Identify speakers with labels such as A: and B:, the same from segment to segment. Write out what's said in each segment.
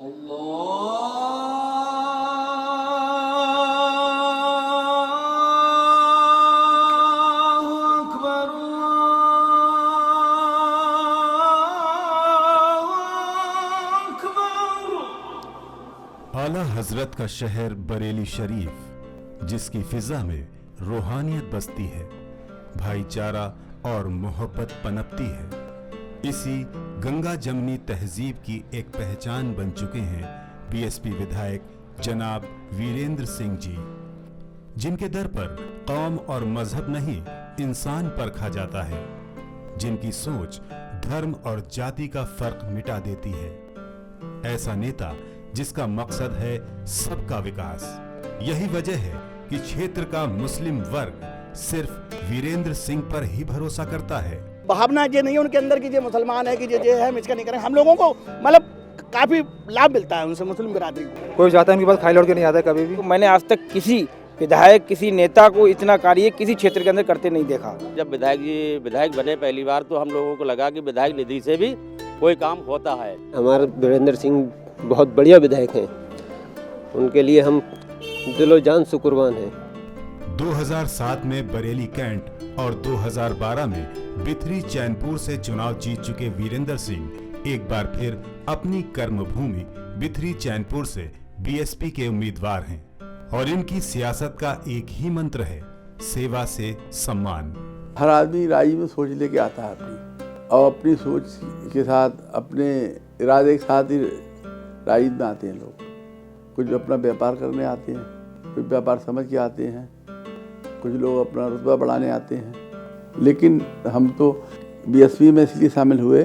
A: आला हजरत का शहर बरेली शरीफ, जिसकी फिजा में रूहानियत बसती है, भाईचारा और मोहब्बत पनपती है, इसी गंगा जमनी तहजीब की एक पहचान बन चुके हैं बीएसपी विधायक जनाब वीरेंद्र सिंह जी, जिनके दर पर कौम और मजहब नहीं इंसान परखा जाता है, जिनकी सोच धर्म और जाति का फर्क मिटा देती है। ऐसा नेता जिसका मकसद है सबका विकास। यही वजह है कि क्षेत्र का मुस्लिम वर्ग सिर्फ वीरेंद्र सिंह पर ही भरोसा करता है।
B: भावना ये नहीं है उनके अंदर की जो मुसलमान है कि ये है इसका नहीं करेंगे। हम लोगों को मतलब काफी लाभ मिलता है उनसे, मुस्लिम बिरादरी को।
C: कोई जाता है उनके पास खाई लौट के नहीं आता है कभी भी।
D: मैंने आज तक किसी विधायक, किसी नेता को इतना कार्य किसी क्षेत्र के अंदर करते नहीं देखा।
E: जब विधायक जी विधायक बने पहली बार तो हम लोगों को लगा कि विधायक निधि से भी कोई काम होता है।
F: हमारे वीरेंद्र सिंह बहुत बढ़िया विधायक हैं, उनके लिए हम दिलो जान शुक्रवान हैं।
A: 2007 में बरेली कैंट और 2012 में बिथरी चैनपुर से चुनाव जीत चुके वीरेंद्र सिंह एक बार फिर अपनी कर्मभूमि बिथरी चैनपुर से बीएसपी के उम्मीदवार हैं और इनकी सियासत का एक ही मंत्र है, सेवा से सम्मान।
G: हर आदमी राजनीति में सोच लेके आता है अपनी, और अपनी सोच के साथ अपने इरादे के साथ ही राजनीति में आते हैं लोग। कुछ अपना व्यापार करने आते हैं, कुछ व्यापार समझ के आते हैं, कुछ लोग अपना रुतबा बढ़ाने आते हैं। लेकिन हम तो बीएसपी में इसलिए शामिल हुए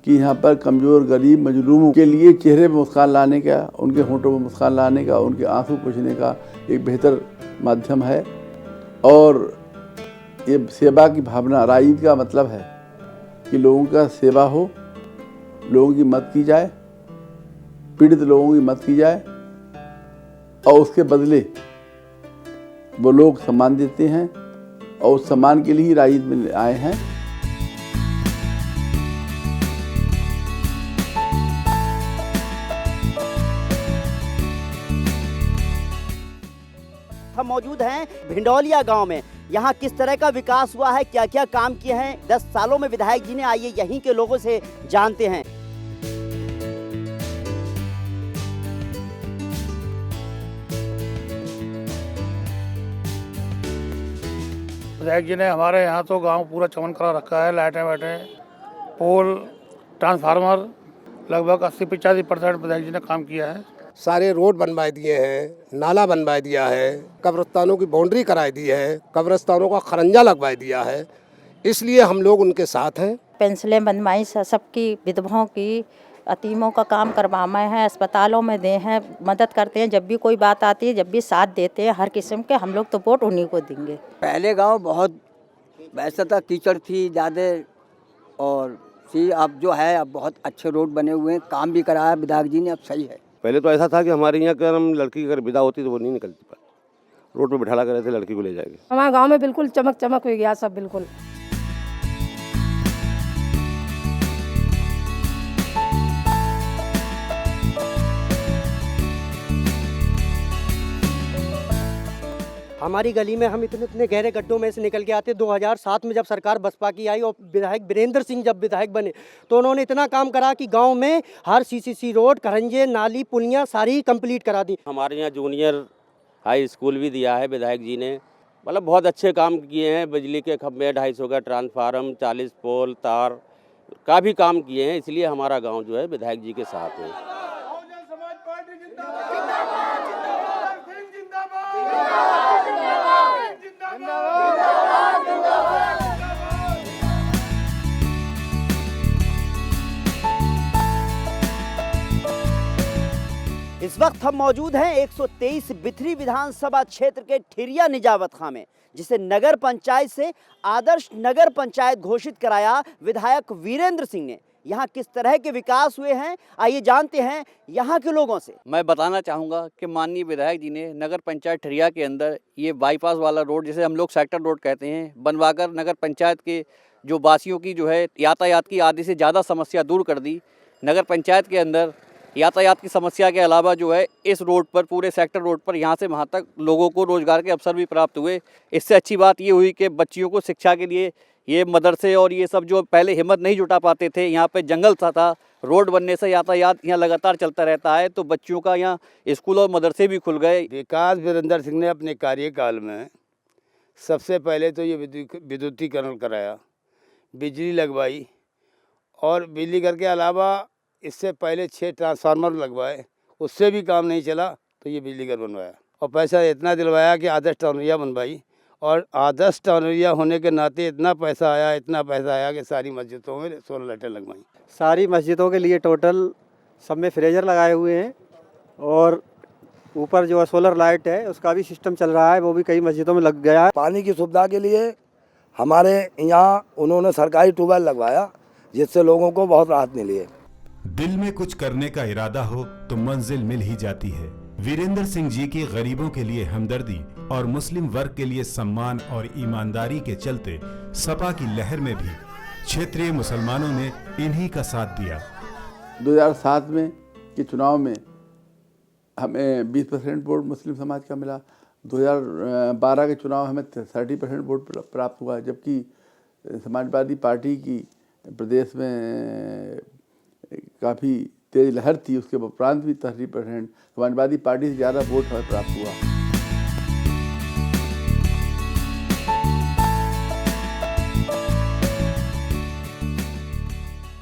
G: कि यहाँ पर कमज़ोर, गरीब, मजलूमों के लिए चेहरे पर मुस्कान लाने का, उनके होंठों पर मुस्कान लाने का, उनके आंसू पोंछने का एक बेहतर माध्यम है। और ये सेवा की भावना, राजनीति का मतलब है कि लोगों का सेवा हो, लोगों की मदद की जाए, पीड़ित लोगों की मदद की जाए और उसके बदले वो लोग सम्मान देते हैं और उस सम्मान के लिए ही राजनीति में आए हैं।
B: हम मौजूद हैं भिंडौलिया गांव में। यहाँ किस तरह का विकास हुआ है, क्या क्या काम किए हैं 10 सालों में विधायक जी ने, आइए यहीं के लोगों से जानते हैं।
H: विधायक जी ने हमारे यहाँ तो गांव पूरा चमन करा रखा है। लाइटें वाइटें, पोल, ट्रांसफार्मर, लगभग 80-85% विधायक जी ने काम किया है।
I: सारे रोड बनवाए दिए हैं, नाला बनवाए दिया है, कब्रिस्तानों की बाउंड्री कराई दी है, कब्रिस्तानों का खरंजा लगवा दिया है। इसलिए हम लोग उनके साथ हैं।
J: पेंसिलें बनवाई सबकी, विधवाओं की, यतीमों का काम करवाए हैं, अस्पतालों में दे हैं, मदद करते हैं जब भी कोई बात आती है, जब भी साथ देते हैं हर किस्म के। हम लोग तो वोट उन्हीं को देंगे।
D: पहले गांव बहुत वैसा था, कीचड़ थी ज़्यादा, और अब जो है अब बहुत अच्छे रोड बने हुए हैं, काम भी कराया विधायक जी ने, अब सही है।
E: पहले तो ऐसा था कि हमारे यहाँ का लड़की अगर विदा होती तो वो नहीं निकलती पाती, रोड पे बिठाला कर रहे थे, लड़की को ले जाएंगे।
J: हमारे गाँव में बिल्कुल चमक हो गया सब, बिल्कुल।
D: हमारी गली में हम इतने गहरे गड्ढों में से निकल के आते। 2007 में जब सरकार बसपा की आई और विधायक वीरेंद्र सिंह जब विधायक बने तो उन्होंने इतना काम करा कि गांव में हर सीसीसी रोड, खरंजे, नाली, पुलियाँ सारी कंप्लीट करा दी।
E: हमारे यहाँ जूनियर हाई स्कूल भी दिया है विधायक जी ने, मतलब बहुत अच्छे काम किए हैं। बिजली के खंभे, 250 का ट्रांसफार्म, 40 पोल, तार का भी काम किए हैं। इसलिए हमारा गाँव जो है विधायक जी के साथ है।
B: इस वक्त हम मौजूद हैं 123 बिथरी विधानसभा क्षेत्र के ठिरिया निजावत खां में, जिसे नगर पंचायत से आदर्श नगर पंचायत घोषित कराया विधायक वीरेंद्र सिंह ने। यहाँ किस तरह के विकास हुए हैं, आइए जानते हैं यहाँ के लोगों से।
D: मैं बताना चाहूँगा कि माननीय विधायक जी ने नगर पंचायत ठिरिया के अंदर ये बाईपास वाला रोड, जिसे हम लोग सेक्टर रोड कहते हैं, बनवाकर नगर पंचायत के जो वासियों की जो है यातायात की आधी से ज़्यादा समस्या दूर कर दी। नगर पंचायत के अंदर
K: यातायात की समस्या के अलावा जो है इस रोड पर, पूरे सेक्टर रोड पर यहाँ से वहाँ तक लोगों को रोजगार के अवसर भी प्राप्त हुए। इससे अच्छी बात ये हुई कि बच्चियों को शिक्षा के लिए ये मदरसे और ये सब जो पहले हिम्मत नहीं जुटा पाते थे, यहाँ पे जंगल था, रोड बनने से यातायात यहाँ लगातार चलता रहता है, तो बच्चियों का यहाँ स्कूल और मदरसे भी खुल गए।
L: विकास वीरेंद्र सिंह ने अपने कार्यकाल में सबसे पहले तो ये विद्युतीकरण कराया, बिजली लगवाई, और बिजली घर के अलावा इससे पहले 6 ट्रांसफार्मर लगवाए, उससे भी काम नहीं चला तो ये बिजली घर बनवाया, और पैसा इतना दिलवाया कि आदर्श टाउनरिया बनवाई, और आदर्श टाउनरिया होने के नाते इतना पैसा आया कि सारी मस्जिदों में सोलर लाइटें लगवाई।
D: सारी मस्जिदों के लिए टोटल सब में फ्रेजर लगाए हुए हैं, और ऊपर जो सोलर लाइट है उसका भी सिस्टम चल रहा है, वो भी कई मस्जिदों में लग गया है।
M: पानी की सुविधा के लिए हमारे यहाँ उन्होंने सरकारी ट्यूबवेल लगवाया, जिससे लोगों को बहुत राहत मिली है।
A: दिल में कुछ करने का इरादा हो तो मंजिल मिल ही जाती है। वीरेंद्र सिंह जी की गरीबों के लिए हमदर्दी और मुस्लिम वर्ग के लिए सम्मान और ईमानदारी के चलते सपा की लहर में भी क्षेत्रीय मुसलमानों ने इन्हीं का साथ दिया।
G: 2007 में के चुनाव में हमें 20% वोट मुस्लिम समाज का मिला। 2012 के चुनाव हमें 30% वोट प्राप्त हुआ, जबकि समाजवादी पार्टी की प्रदेश में काफ़ी तेज लहर थी, उसके उपरांत भी 30% समाजवादी पार्टी से ज़्यादा वोट हमें प्राप्त हुआ।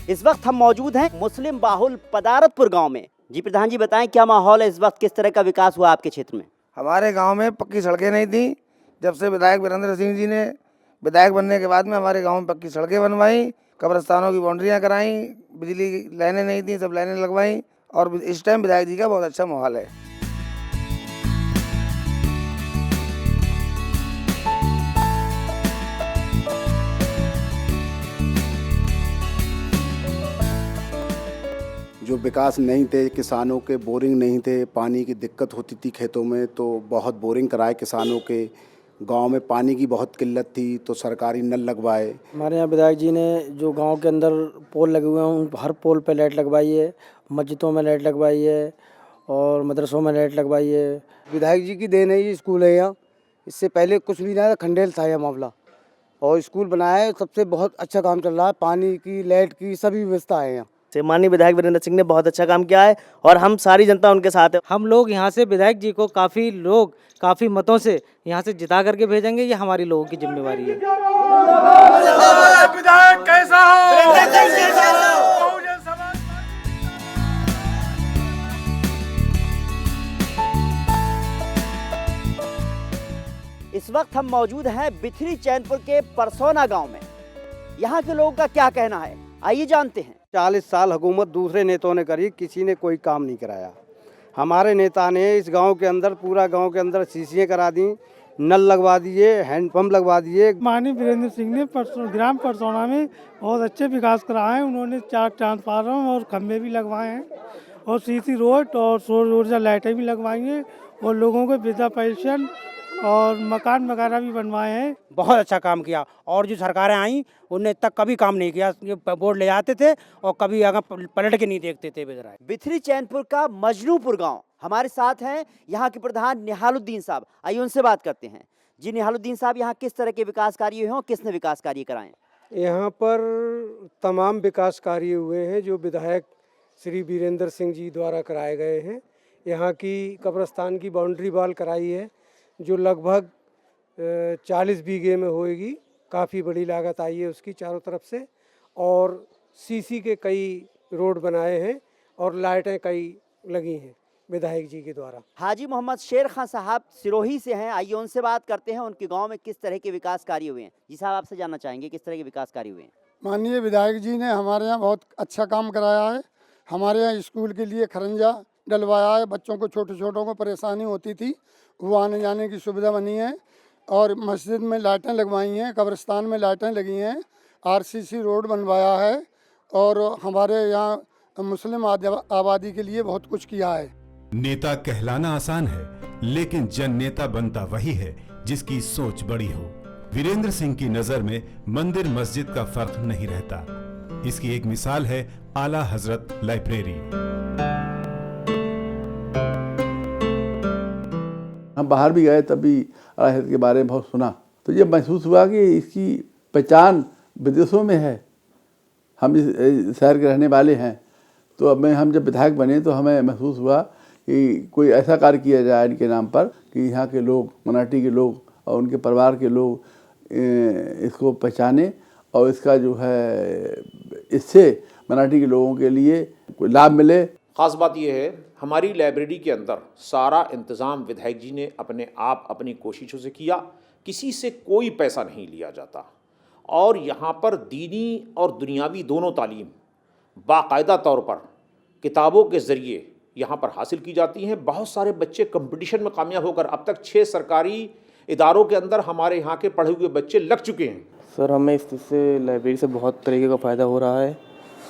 B: इस वक्त हम मौजूद हैं मुस्लिम बाहुल पदारतपुर गांव में। जी प्रधान जी बताएं, क्या माहौल है इस वक्त, किस तरह का विकास हुआ आपके क्षेत्र में?
M: हमारे गांव में पक्की सड़कें नहीं थी। जब से विधायक वीरेंद्र सिंह जी ने विधायक बनने के बाद में हमारे गांव में पक्की सड़कें बनवाई, कब्रिस्तानों की बाउंड्रियां कराई, बिजली की लाइनें नहीं थी, सब लाइनें लगवाई, और इस टाइम विधायक जी का बहुत अच्छा माहौल है।
N: जो विकास नहीं थे, किसानों के बोरिंग नहीं थे, पानी की दिक्कत होती थी खेतों में, तो बहुत बोरिंग कराए किसानों के। गांव में पानी की बहुत किल्लत थी तो सरकारी नल लगवाए।
D: हमारे यहाँ विधायक जी ने जो गांव के अंदर पोल लगे हुए हैं उन हर पोल पे लाइट लगवाई है, मस्जिदों में लाइट लगवाई है और मदरसों में लाइट लगवाई है।
O: विधायक जी की देन है ये स्कूल है यहाँ। इससे पहले कुछ भी ना था, खंडेल था यह मामला, और स्कूल बनाया है, सबसे बहुत अच्छा काम चल रहा है। पानी की, लाइट की सभी व्यवस्था है यहाँ।
B: माननीय विधायक वीरेंद्र सिंह ने बहुत अच्छा काम किया है और हम सारी जनता उनके साथ है।
D: हम लोग यहाँ से विधायक जी को काफ़ी मतों से यहाँ से जिता करके भेजेंगे, ये हमारी लोगों की जिम्मेवारी है।
H: विधायक कैसा हो?
B: इस वक्त हम मौजूद हैं बिथरी चैनपुर के परसौना गांव में। यहाँ के लोगों का क्या कहना है, आइए जानते हैं।
D: 40 साल हुकूमत दूसरे नेताओं ने करी, किसी ने कोई काम नहीं कराया। हमारे नेता ने इस गांव के अंदर, पूरा गांव के अंदर सीसीएं करा दी, नल लगवा दिए, हैंडपंप लगवा दिए।
P: माननीय वीरेंद्र सिंह ने ग्राम परसौना में बहुत अच्छे विकास कराए हैं। उन्होंने 4 ट्रांसफार्मर और खंभे भी लगवाए हैं, और सीसी रोड और सौर ऊर्जा लाइटें भी लगवाई हैं, और लोगों को वृद्धा पेंशन और मकान वगैरह भी बनवाए हैं।
D: बहुत अच्छा काम किया, और जो सरकारें आई उनने तक कभी काम नहीं किया। ये बोर्ड ले जाते थे और कभी आगे पलट के नहीं देखते थे।
B: बिथरी चैनपुर का मजनूपुर गांव हमारे साथ हैं यहाँ के प्रधान निहालुद्दीन साहब। आइए उनसे बात करते हैं। जी निहालुद्दीन साहब, यहाँ किस तरह के विकास कार्य हुए हैं, किसने विकास कार्य कराए?
Q: यहाँ पर तमाम विकास कार्य हुए हैं जो विधायक श्री वीरेंद्र सिंह जी द्वारा कराए गए हैं। यहाँ की कब्रिस्तान की बाउंड्री वॉल कराई है जो लगभग 40 बीघे में होएगी। काफ़ी बड़ी लागत आई है उसकी चारों तरफ से, और सीसी के कई रोड बनाए हैं और लाइटें कई लगी हैं विधायक जी के द्वारा।
B: हाजी मोहम्मद शेर खान साहब सिरोही से हैं, आइए उनसे बात करते हैं। उनके गांव में किस तरह के विकास कार्य हुए हैं? जी साहब, आपसे जानना चाहेंगे किस तरह के विकास कार्य हुए हैं?
P: माननीय विधायक जी ने हमारे यहाँ बहुत अच्छा काम कराया है। हमारे यहाँ स्कूल के लिए खरंजा डलवाया है, बच्चों को छोटों को परेशानी होती थी, वो आने जाने की सुविधा बनी है, और मस्जिद में लाइटें लगवाई हैं, कब्रिस्तान में लाइटें लगी हैं, आरसीसी रोड बनवाया है, और हमारे यहाँ मुस्लिम आबादी के लिए बहुत कुछ किया है।
A: नेता कहलाना आसान है, लेकिन जन नेता बनता वही है जिसकी सोच बड़ी हो। वीरेंद्र सिंह की नजर में मंदिर मस्जिद का फर्क नहीं रहता। इसकी एक मिसाल है आला हजरत लाइब्रेरी।
G: हम बाहर भी गए तब भी आला हज़रत के बारे में बहुत सुना, तो ये महसूस हुआ कि इसकी पहचान विदेशों में है। हम इस शहर के रहने वाले हैं, तो अब हम जब विधायक बने तो हमें महसूस हुआ कि कोई ऐसा कार्य किया जाए इनके नाम पर कि यहाँ के लोग, मराठी के लोग और उनके परिवार के लोग इसको पहचाने और इसका जो है इससे मराठी के लोगों के लिए कोई लाभ मिले।
R: ख़ास बात यह है, हमारी लाइब्रेरी के अंदर सारा इंतज़ाम विधायक जी ने अपने आप अपनी कोशिशों से किया, किसी से कोई पैसा नहीं लिया जाता और यहाँ पर दीनी और दुनियावी दोनों तालीम बाकायदा तौर पर किताबों के ज़रिए यहाँ पर हासिल की जाती हैं। बहुत सारे बच्चे कंपटीशन में कामयाब होकर अब तक 6 सरकारी इदारों के अंदर हमारे यहाँ के पढ़े हुए बच्चे लग चुके हैं।
C: सर, हमें इससे लाइब्रेरी से बहुत तरीके का फ़ायदा हो रहा है।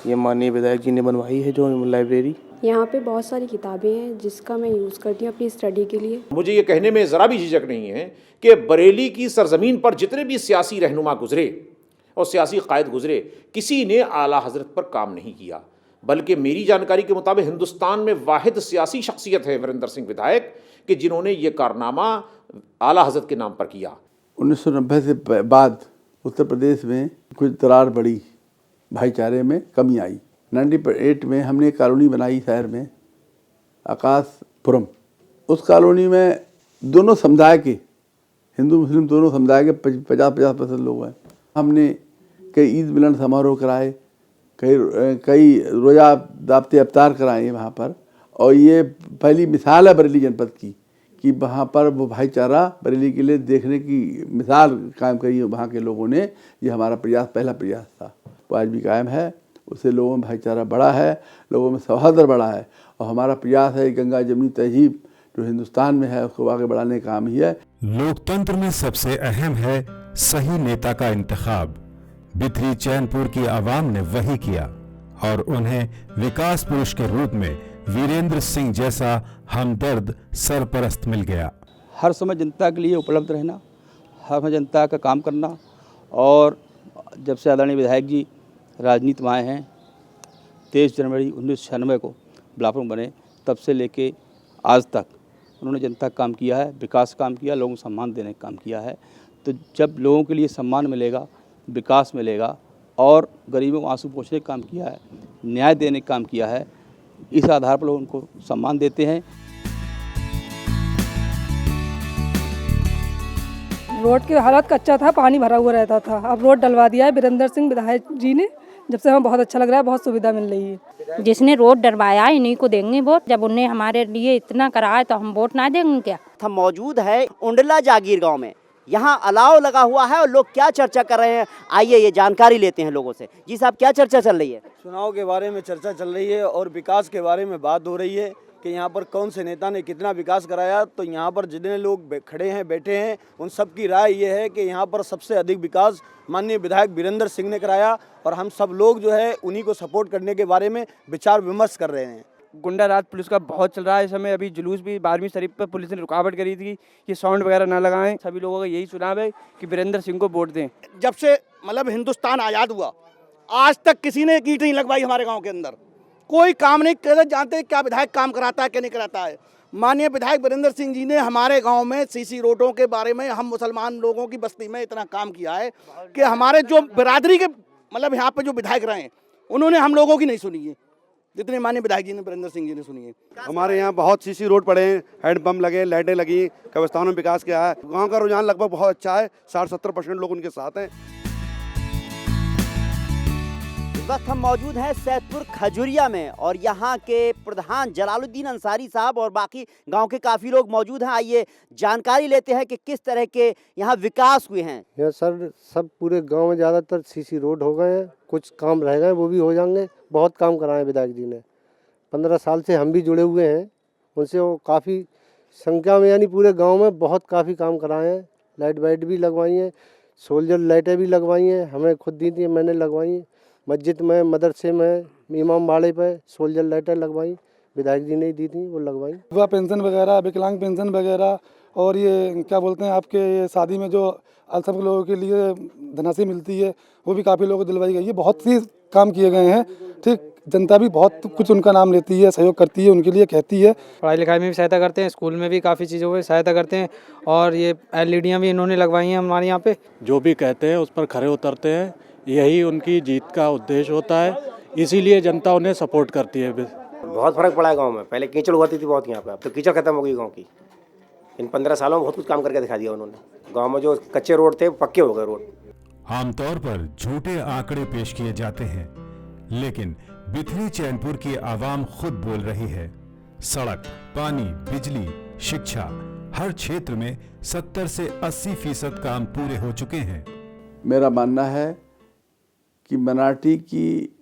C: ये माननीय विधायक जी ने बनवाई है जो लाइब्रेरी,
S: यहाँ पे बहुत सारी किताबें हैं जिसका मैं यूज़ करती हूँ अपनी स्टडी के लिए।
R: मुझे ये कहने में ज़रा भी झिझक नहीं है कि बरेली की सरजमीन पर जितने भी सियासी रहनुमा गुजरे और सियासी कायद गुजरे, किसी ने आला हज़रत पर काम नहीं किया, बल्कि मेरी जानकारी के मुताबिक हिंदुस्तान में वाहिद सियासी शख्सियत है वीरेंद्र सिंह विधायक कि जिन्होंने ये कारनामा आला हज़रत के नाम पर किया।
G: 1990 से बाद उत्तर प्रदेश में कुछ दरार बढ़ी, भाईचारे में कमी आई। 98 में हमने एक कॉलोनी बनाई शहर में, आकाशपुरम। उस कॉलोनी में दोनों समुदाय के, हिंदू मुस्लिम दोनों समुदाय के 50% लोग हैं। हमने कई ईद मिलन समारोह कराए, कई रोज़ा दावते अफ्तार कराए वहाँ पर, और ये पहली मिसाल है बरेली जनपद की कि वहाँ पर वो भाईचारा बरेली के लिए देखने की मिसाल कायम करी है वहाँ के लोगों ने। ये हमारा प्रयास, पहला प्रयास था, वो आज भी कायम है। उससे लोगों में भाईचारा बढ़ा है, लोगों में सौहार्द बढ़ा है, और हमारा प्रयास है गंगा जमुनी तहजीब जो हिंदुस्तान में है उसको आगे बढ़ाने का काम ही है।
A: लोकतंत्र में सबसे अहम है सही नेता का इंतखाब। बिथरी चैनपुर की आवाम ने वही किया और उन्हें विकास पुरुष के रूप में वीरेंद्र सिंह जैसा हमदर्द सरपरस्त मिल गया।
K: हर समय जनता के लिए उपलब्ध रहना, हर समय जनता का काम करना, और जब से आदरणीय विधायक जी राजनीति में आए हैं, 23 जनवरी 1996 को बिलासपुर बने, तब से लेके आज तक उन्होंने जनता का काम किया है, विकास काम किया, लोगों को सम्मान देने का काम किया है। तो जब लोगों के लिए सम्मान मिलेगा, विकास मिलेगा, और गरीबों को आंसू पोंछने का काम किया है, न्याय देने का काम किया है, इस आधार पर लोग उनको सम्मान देते हैं।
S: रोड की हालत कच्चा था, पानी भरा हुआ रहता था, अब रोड डलवा दिया है वीरेंद्र सिंह विधायक जी ने, जब से हमें बहुत अच्छा लग रहा है, बहुत सुविधा मिल रही है।
J: जिसने रोड डलवाया इन्हीं को देंगे वोट, जब उन्हें हमारे लिए इतना करा है तो हम वोट ना देंगे क्या।
B: हम मौजूद है उंडला जागीर गांव में, यहाँ अलाव लगा हुआ है और लोग क्या चर्चा कर रहे हैं, आइए ये जानकारी लेते हैं लोगों से। जी साहब, क्या चर्चा चल रही है?
O: चुनाव के बारे में चर्चा चल रही है और विकास के बारे में बात हो रही है कि यहाँ पर कौन से नेता ने कितना विकास कराया। तो यहाँ पर जितने लोग खड़े हैं, बैठे हैं, उन सब की राय ये है कि यहाँ पर सबसे अधिक विकास माननीय विधायक वीरेंद्र सिंह ने कराया, और हम सब लोग जो है उन्हीं को सपोर्ट करने के बारे में विचार विमर्श कर रहे हैं।
C: गुंडा राज पुलिस का बहुत चल रहा है इस समय। अभी जुलूस भी 12वीं शरीफ पर पुलिस ने रुकावट करी थी कि साउंड वगैरह ना लगाएं। सभी लोगों का यही सुझाव है कि वीरेंद्र सिंह को वोट दें।
T: जब से मतलब हिंदुस्तान आज़ाद हुआ आज तक किसी ने ईंट नहीं लगवाई हमारे गांव के अंदर, कोई काम नहीं कर जानते क्या विधायक काम कराता है क्या नहीं कराता है। माननीय विधायक वीरेंद्र सिंह जी ने हमारे गांव में सीसी रोडों के बारे में, हम मुसलमान लोगों की बस्ती में इतना काम किया है कि हमारे जो बिरादरी के मतलब यहाँ पे जो विधायक रहे हैं उन्होंने हम लोगों की नहीं सुनी है जितने माननीय विधायक जी ने वीरेंद्र सिंह जी ने सुनी है।
U: हमारे यहाँ बहुत सीसी रोड पड़े हैं, हैंडपम्प लगे, लाइटें लगी, कब्रिस्तानों में विकास किया है। गांव का रुझान लगभग बहुत अच्छा है, 60-70% लोग उनके साथ हैं।
B: इस वक्त हम मौजूद हैं सैदपुर खजुरिया में और यहाँ के प्रधान जलालुद्दीन अंसारी साहब और बाकी गांव के काफ़ी लोग मौजूद हैं। आइए जानकारी लेते हैं कि किस तरह के यहाँ विकास हुए हैं।
D: यहाँ सर सब पूरे गांव में ज़्यादातर सीसी रोड हो गए हैं, कुछ काम रह गए वो भी हो जाएंगे। बहुत काम कराए विधायक जी ने, 15 साल से हम भी जुड़े हुए हैं उनसे, वो काफ़ी संख्या में यानी पूरे गाँव में बहुत काफ़ी काम कराए हैं। लाइट वाइट भी लगवाई हैं, सोल्जर लाइटें भी लगवाई हैं, हमें खुद दी थी, मैंने लगवाई हैं। मस्जिद में, मदरसे में, इमाम बाड़े पे सोल्जर लाइटें लगवाई, विधायक जी ने दी थी, वो लगवाई।
P: विधवा पेंशन वगैरह, विकलांग पेंशन वगैरह, और ये क्या बोलते हैं आपके शादी में जो अल्पसंख्यक लोगों के लिए धनराशि मिलती है वो भी काफ़ी लोगों को दिलवाई गई है। बहुत सी काम किए गए हैं। ठीक, जनता भी बहुत कुछ उनका नाम लेती है, सहयोग करती है, उनके लिए कहती है।
C: पढ़ाई लिखाई में भी सहायता करते हैं, स्कूल में भी काफ़ी चीज़ों में सहायता करते हैं और ये एलईडियाँ भी इन्होंने लगवाई हैं हमारे यहाँ पे।
F: जो भी कहते हैं उस पर खरे उतरते हैं, यही उनकी जीत का उद्देश्य होता है, इसीलिए जनता उन्हें सपोर्ट करती है।
V: बहुत फर्क पड़ा है गांव में, पहले कीचड़ होती थी बहुत यहाँ पे, अब तो कीचड़ खत्म हो गई गांव की। इन 15 सालों में बहुत कुछ काम करके दिखा दिया उन्होंने। गांव में जो कच्चे रोड थे पक्के हो गए रोड।
A: आमतौर पर झूठे आंकड़े पेश किए जाते हैं, लेकिन बिथरी चैनपुर की आवाम खुद बोल रही है। सड़क, पानी, बिजली, शिक्षा, हर क्षेत्र में 70 से 80% काम पूरे हो चुके हैं।
G: मेरा मानना है कि मनाटी की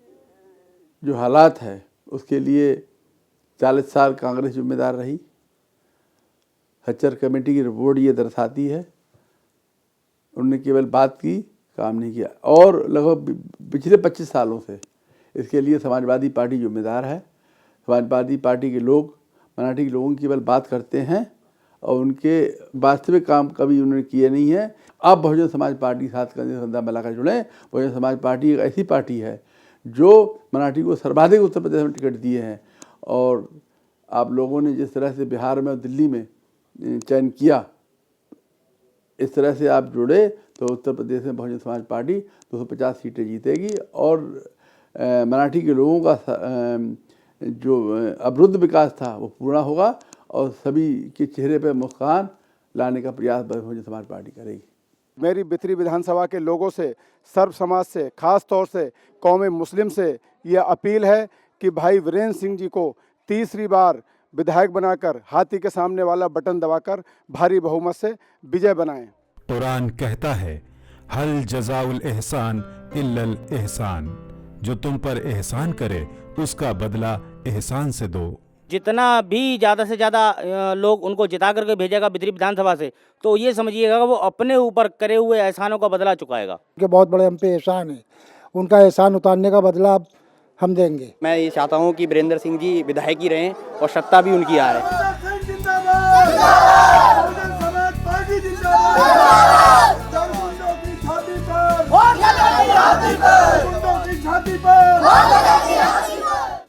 G: जो हालात है उसके लिए 40 साल कांग्रेस जिम्मेदार रही। खच्चर कमेटी की रिपोर्ट ये दर्शाती है, उन्होंने केवल बात की, काम नहीं किया। और लगभग पिछले 25 सालों से इसके लिए समाजवादी पार्टी जिम्मेदार है। समाजवादी पार्टी के लोग मराठी के लोगों की केवल बात करते हैं और उनके वास्तविक काम कभी उन्होंने किए नहीं है। अब बहुजन समाज पार्टी साथ कंधा मिलाकर जुड़े। बहुजन समाज पार्टी एक ऐसी पार्टी है जो मराठी को सर्वाधिक उत्तर प्रदेश में टिकट दिए हैं। और आप लोगों ने जिस तरह से बिहार में और दिल्ली में चयन किया, इस तरह से आप जुड़े तो उत्तर प्रदेश में बहुजन समाज पार्टी 250 सीटें जीतेगी और मराठी के लोगों का जो अवरुद्ध विकास था वो पूरा होगा और सभी के चेहरे पर मुस्कान लाने का प्रयास बहुजन समाज पार्टी करेगी।
P: मेरी बिथरी विधानसभा के लोगों से, सर्व समाज से, खास तौर से कौम मुस्लिम से यह अपील है कि भाई वीरेंद्र सिंह जी को तीसरी बार विधायक बनाकर हाथी के सामने वाला बटन दबाकर भारी बहुमत से विजय बनाएं।
A: कुरान कहता है, हल जज़ाउल एहसान इल्लल एहसान, जो तुम पर एहसान करे उसका बदला एहसान से दो।
W: जितना भी ज़्यादा से ज़्यादा लोग उनको जिता करके भेजेगा बिथरी विधानसभा से, तो ये समझिएगा वो अपने ऊपर करे हुए एहसानों का बदला चुकाएगा।
P: बहुत बड़े हम पे एहसान है, उनका एहसान उतारने का बदला हम देंगे।
C: मैं ये चाहता हूँ कि वीरेंद्र सिंह जी विधायक ही रहें और सत्ता भी उनकी आ रहे।